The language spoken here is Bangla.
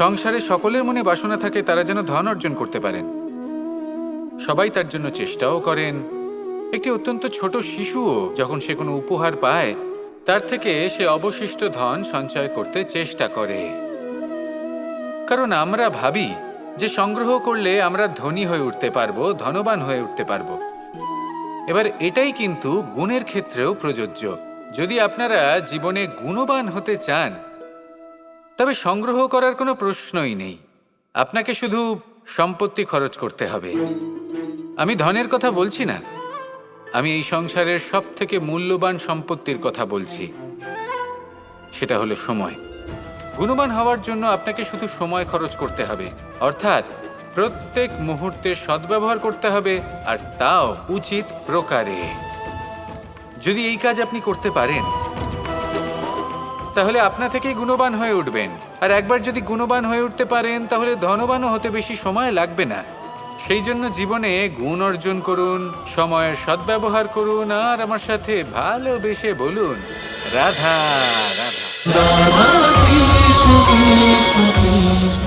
সংসারে সকলের মনে বাসনা থাকে তারা যেন ধন অর্জন করতে পারেন। সবাই তার জন্য চেষ্টাও করেন। একটি অত্যন্ত ছোট শিশুও যখন সে কোনো উপহার পায় তার থেকে সে অবশিষ্ট ধন সঞ্চয় করতে চেষ্টা করে, কারণ আমরা ভাবি যে সংগ্রহ করলে আমরা ধনী হয়ে উঠতে পারবো, ধনবান হয়ে উঠতে পারবো। এবার এটাই কিন্তু গুণের ক্ষেত্রেও প্রযোজ্য। যদি আপনারা জীবনে গুণবান হতে চান তবে সংগ্রহ করার কোনো প্রশ্নই নেই। আপনাকে শুধু সম্পত্তি খরচ করতে হবে। আমি ধনের কথা বলছি না, আমি এই সংসারের সবথেকে মূল্যবান সম্পত্তির কথা বলছি, সেটা হলো সময়। গুণবান হওয়ার জন্য আপনাকে শুধু সময় খরচ করতে হবে, অর্থাৎ প্রত্যেক মুহূর্তের সদ্ব্যবহার করতে হবে, আর তাও উচিত প্রকারে। যদি এই কাজ আপনি করতে পারেন তাহলে আপনা থেকেই গুণবান হয়ে উঠবেন। আর একবার যদি গুণবান হয়ে উঠতে পারেন তাহলে ধনবানও হতে বেশি সময় লাগবে না। সেই জন্য জীবনে গুণ অর্জন করুন, সময়ের সদ্ব্যবহার করুন, আর আমার সাথে ভালোবেসে বলুন রাধা রাধা। রাধা কৃষ্ণ কৃষ্ণ কৃষ্ণ